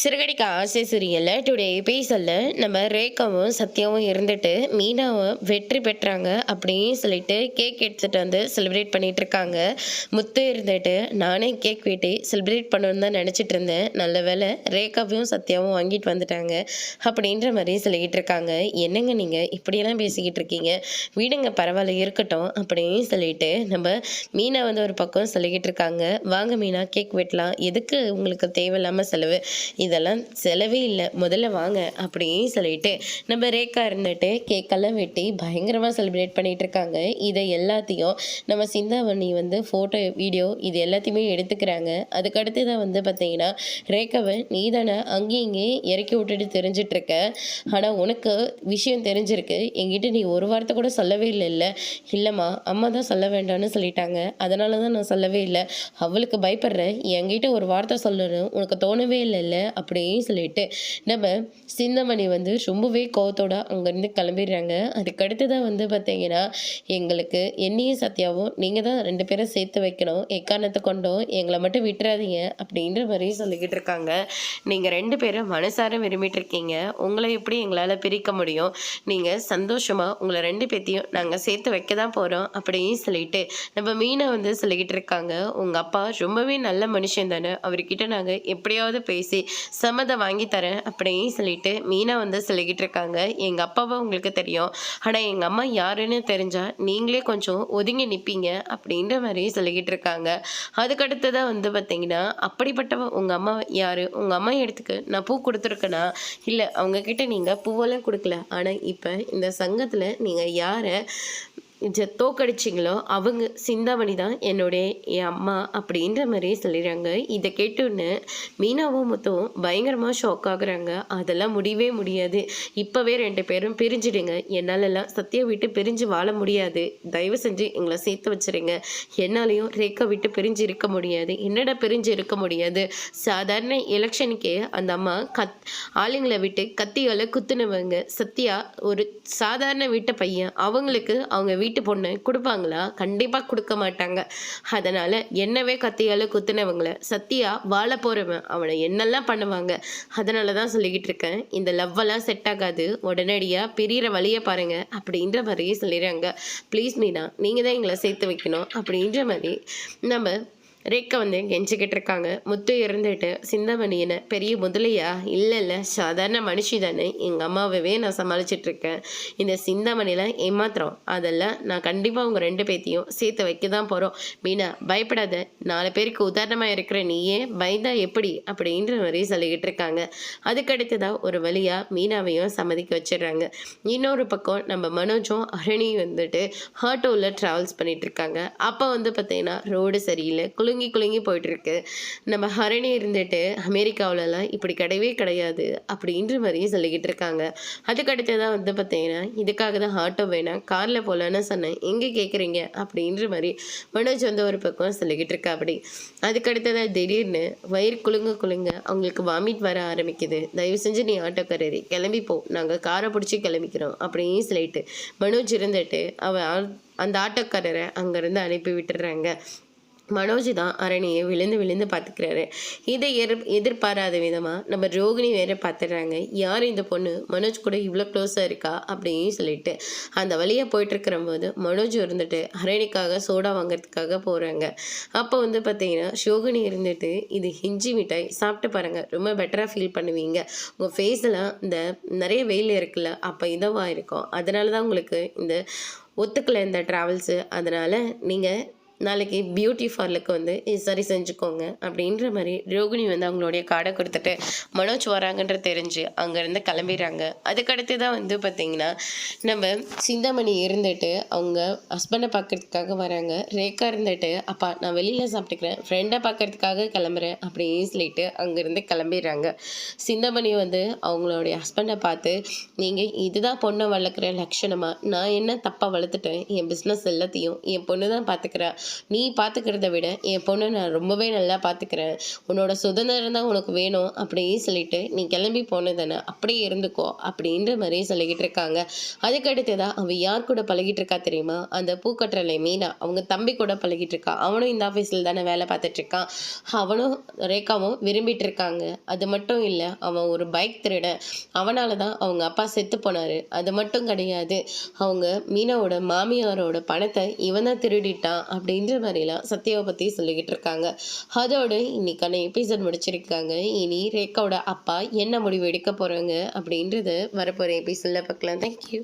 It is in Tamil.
சிறுகடிக்க ஆசை சீரியலில் டுடே எபிசோடில் நம்ம ரேகாவும் சத்யாவும் இருந்துட்டு மீனாவும் வெற்றி பெற்றாங்க அப்படின்னு சொல்லிட்டு கேக் எடுத்துகிட்டு வந்து செலிப்ரேட் பண்ணிட்டு இருக்காங்க. முத்து இருந்துட்டு நானே கேக் வெட்டி செலிப்ரேட் பண்ணணும்னு தான் நினச்சிட்டு இருந்தேன், நல்ல வேலை ரேகாவையும் சத்யாவும் வாங்கிட்டு வந்துட்டாங்க அப்படின்ற மாதிரி சொல்லிக்கிட்டு இருக்காங்க. என்னங்க நீங்கள் இப்படியெல்லாம் பேசிக்கிட்டு இருக்கீங்க, வீடுங்க பரவாயில்ல இருக்கட்டும் அப்படின்னு சொல்லிட்டு நம்ம மீனா வந்து ஒரு பக்கம் சொல்லிக்கிட்டு இருக்காங்க. வாங்க மீனா கேக் வெட்டலாம், எதுக்கு உங்களுக்கு தேவையில்லாமல் செலவு, இதெல்லாம் செலவே இல்லை, முதல்ல வாங்க அப்படின்னு சொல்லிட்டு நம்ம ரேக்கா இருந்துட்டு கேக்கெல்லாம் வெட்டி பயங்கரமாக செலிப்ரேட் பண்ணிட்டு இருக்காங்க. இதை எல்லாத்தையும் நம்ம சிந்தாமணி வந்து ஃபோட்டோ வீடியோ இது எல்லாத்தையுமே எடுத்துக்கிறாங்க. அதுக்கடுத்து தான் வந்து பார்த்தீங்கன்னா ரேக்காவை நீ தானே அங்கேயும் இங்கேயும் இறக்கி விட்டுட்டு தெரிஞ்சிட்டு இருக்க, ஆனால் உனக்கு விஷயம் தெரிஞ்சிருக்கு, என்கிட்ட நீ ஒரு வார்த்தை கூட சொல்லவே இல்லைல்ல. இல்லைம்மா, அம்மா தான் சொல்ல வேண்டாம்னு சொல்லிட்டாங்க, அதனால தான் நான் சொல்லவே இல்லை, அவளுக்கு பயப்படுறேன், என்கிட்ட ஒரு வார்த்தை சொல்லணும் உனக்கு தோணவே இல்லைல்ல அப்படின்னு சொல்லிட்டு நம்ம சிந்தாமணி வந்து ரொம்பவே கோவத்தோட அங்கேருந்து கிளம்பிடுறாங்க. அதுக்கடுத்து தான் வந்து பார்த்தீங்கன்னா எங்களுக்கு என்னையும் சத்யாவும் நீங்கள் தான் 2 பேரும் சேர்த்து வைக்கணும், எக்காரணத்தை கொண்டோம் எங்களை மட்டும் விட்டுறாதீங்க அப்படின்ற மாதிரி சொல்லிக்கிட்டு இருக்காங்க. நீங்கள் 2 பேரும் மனசார விரும்பிட்டு இருக்கீங்க, உங்களை எப்படி எங்களால் பிரிக்க முடியும், நீங்கள் சந்தோஷமாக உங்களை 2 பேத்தையும் நாங்கள் சேர்த்து வைக்க தான் போகிறோம் அப்படின்னு சொல்லிட்டு நம்ம மீனை வந்து சொல்லிக்கிட்டு இருக்காங்க. உங்கள் அப்பா ரொம்பவே நல்ல மனுஷன் தானே, அவர்கிட்ட நாங்கள் எப்படியாவது பேசி சம்மதம் வாங்கி தரேன் அப்படின்னு சொல்லிட்டு மீனா வந்து சொல்லிக்கிட்டு இருக்காங்க. எங்கள் அப்பாவை உங்களுக்கு தெரியும், ஆனால் எங்கள் அம்மா யாருன்னு தெரிஞ்சா நீங்களே கொஞ்சம் ஒதுங்கி நிற்பீங்க அப்படின்ற மாதிரி சொல்லிக்கிட்டு இருக்காங்க. அதுக்கடுத்து தான் வந்து பார்த்தீங்கன்னா அப்படிப்பட்டவ உங்கள் அம்மா யார், உங்கள் அம்மா இடத்துக்கு நான் பூ கொடுத்துருக்கேனா, இல்லை அவங்கக்கிட்ட நீங்கள் பூவெல்லாம் கொடுக்கல, ஆனால் இப்போ இந்த சங்கத்தில் நீங்கள் யாரை தோக்கடிச்சிங்களோ அவங்க சிந்தாமணி தான் என்னுடைய என் அம்மா அப்படின்ற மாதிரி சொல்லிடுறாங்க. இதை கேட்டோன்னு மீனாவும் முத்துவும் பயங்கரமாக ஷாக் ஆகுறாங்க. அதெல்லாம் முடியவே முடியாது, இப்போவே 2 பேரும் பிரிஞ்சிடுங்க, என்னாலெல்லாம் சத்தியை விட்டு பிரிஞ்சு வாழ முடியாது, தயவு செஞ்சு எங்களை சேர்த்து வச்சுருங்க, என்னாலையும் ரேக்கா விட்டு பிரிஞ்சு இருக்க முடியாது. என்னடா பிரிஞ்சு இருக்க முடியாது, சாதாரண எலெக்ஷனுக்கே அந்த அம்மா ஆளுங்களை விட்டு கத்தியால் குத்துனவங்க, சத்யா ஒரு சாதாரண வீட்டு பையன், அவங்களுக்கு அவங்க வீட்டு பொண்ணு கொடுப்பாங்களா, கண்டிப்பாக கொடுக்க மாட்டாங்க. அதனால் என்னவே கத்தியால் குத்துனவங்களை சத்யா வாழ போகிறவன் அவனை என்னெல்லாம் பண்ணுவாங்க. அதனால தான் சொல்லிக்கிட்டு இருக்கேன், இந்த லவ்வெல்லாம் செட் ஆகாது, உடனடியாக பிரிகிற வழியை பாருங்க அப்படின்ற மாதிரியே சொல்லிடுறாங்க. ப்ளீஸ் மீனா, நீங்கள் தான் எங்களை சேர்த்து வைக்கணும் அப்படின்ற மாதிரி நம்ம ரேக்கா வந்து கெஞ்சிக்கிட்டு இருக்காங்க. முத்து இருந்துட்டு சிந்தாமணியனை பெரிய முதலையா, இல்லை சாதாரண மனுஷி தானே, எங்கள் அம்மாவே நான் சமாளிச்சிட்ருக்கேன், இந்த சிந்தாமணிலாம் ஏமாத்திரம், அதெல்லாம் நான் கண்டிப்பாக உங்கள் 2 பேத்தையும் சேர்த்து வைக்க தான் போகிறோம். மீனா பயப்படாத, 4 பேருக்கு உதாரணமாக இருக்கிற நீயே பயந்தா எப்படி அப்படின்ற மாதிரி சொல்லிக்கிட்டு இருக்காங்க. அதுக்கடுத்து தான் ஒரு வழியாக மீனாவையும் சம்மதிக்க வச்சிடுறாங்க. இன்னொரு பக்கம் நம்ம மனோஜும் அருணியும் வந்துட்டு ஆட்டோவில் ட்ராவல்ஸ் பண்ணிட்டு இருக்காங்க. அப்போ வந்து பார்த்தீங்கன்னா ரோடு சரியில்லை, குலுங்கி போயிட்டுருக்கு. நம்ம ஹரணி இருந்துட்டு அமெரிக்காவிலலாம் இப்படி கிடையவே கிடையாது அப்படின்ற மாதிரியே சொல்லிக்கிட்டு இருக்காங்க. அதுக்கடுத்து தான் வந்து பார்த்தீங்கன்னா இதுக்காக தான் ஆட்டோ வேணாம் காரில் போகலான்னு சொன்னேன், எங்கே கேட்குறீங்க அப்படின்ற மாதிரி மனோஜ் வந்து ஒரு பக்கம் சொல்லிக்கிட்டு இருக்கா. அப்படி அதுக்கடுத்ததான் திடீர்னு வயிறு குலுங்க அவங்களுக்கு வாமிட் வர ஆரம்பிக்குது, தயவு செஞ்சு நீ ஆட்டோக்காரரி கிளம்பிப்போ, நாங்கள் காரை பிடிச்சி கிளம்பிக்கிறோம் அப்படின்னு சொல்லிட்டு மனோஜ் இருந்துட்டு அந்த ஆட்டோக்காரரை அங்கேருந்து அனுப்பி விட்டுடுறாங்க. மனோஜ் தான் அரணியை விழுந்து பார்த்துக்கிறாரு. இதை எதிர்பாராத விதமாக நம்ம ரோகிணி வேற பார்த்துடுறாங்க. யார் இந்த பொண்ணு மனோஜ் கூட இவ்வளோ க்ளோஸாக இருக்கா அப்படின்னு சொல்லிட்டு அந்த வழியாக போயிட்டுருக்கிற போது மனோஜ் இருந்துட்டு அரணிக்காக சோடா வாங்கிறதுக்காக போகிறாங்க. அப்போ வந்து பார்த்தீங்கன்னா ரோகிணி இருந்துட்டு இது இஞ்சி மிட்டாய் சாப்பிட்டு பாருங்கள், ரொம்ப பெட்டராக ஃபீல் பண்ணுவீங்க, உங்கள் ஃபேஸெல்லாம் இந்த நிறைய வெயில் இருக்குல்ல அப்போ இதவாக இருக்கும், அதனால தான் உங்களுக்கு இந்த ஒத்துக்கலை இந்த ட்ராவல்ஸு, அதனால் நீங்கள் நாளைக்கு பியூட்டி பார்லருக்கு வந்து சரி செஞ்சுக்கோங்க அப்படின்ற மாதிரி ரோகிணி வந்து அவங்களுடைய கார்டை கொடுத்துட்டு மனோஜ் வராங்கன்ற தெரிஞ்சு அங்கேருந்து கிளம்பிடுறாங்க. அதுக்கடுத்து தான் வந்து பார்த்திங்கன்னா நம்ம சிந்தாமணி இருந்துட்டு அவங்க ஹஸ்பண்டை பார்க்கறதுக்காக வராங்க. ரேக்கா இருந்துட்டு அப்பா நான் வெளியில் சாப்பிட்டுக்கிறேன், ஃப்ரெண்டை பார்க்கறதுக்காக கிளம்புறேன் அப்படின்னு சொல்லிட்டு அங்கேருந்து கிளம்பிடுறாங்க. சிந்தாமணி வந்து அவங்களுடைய ஹஸ்பண்டை பார்த்து நீங்கள் இதுதான் பொண்ணை வளர்க்குற லட்சணமாக, நான் என்ன தப்பாக வளர்த்துட்டேன், என் பிஸ்னஸ் எல்லாத்தையும் என் பொண்ணு தான் பார்த்துக்கிறேன், நீ பார்த்துக்கிறத விட என் பொண்ணை நான் ரொம்பவே நல்லா பார்த்துக்கிறேன். உன்னோட சுதந்திரம் தான் உனக்கு வேணும் அப்படின்னு சொல்லிட்டு நீ கிளம்பி போனதானே அப்படியே இருந்துக்கோ அப்படின்ற மாதிரி சொல்லிக்கிட்டு இருக்காங்க. அதுக்கு அடுத்ததா அவ யார் கூட பழகிட்டு இருக்கா தெரியுமா? அந்த பூக்கற்றலை மீனா அவங்க தம்பி கூட பழகிட்டு இருக்கா. அவனும் இந்த ஆஃபீஸில் தானே வேலை பார்த்துட்டு இருக்கான். அவனும் ரேகாவும் விரும்பிட்டு இருக்காங்க. அது மட்டும் இல்லை, அவன் ஒரு பைக் திருடன். அவனால தான் அவங்க அப்பா செத்து போனாரு. அது மட்டும் கிடையாது, அவங்க மீனாவோட மாமியாரோட பணத்தை இவன் தான் திருடிட்டான் அப்படின்ற மாதிரிலாம் சத்யாவை பற்றி சொல்லிக்கிட்டு இருக்காங்க. அதோடு இன்னைக்கான எபிசோட் முடிச்சிருக்காங்க. இனி ரேகாவோட அப்பா என்ன முடிவு எடுக்க போறாங்க அப்படின்றது வரப்போற எபிசோட்ல பார்க்கலாம். தேங்க்யூ.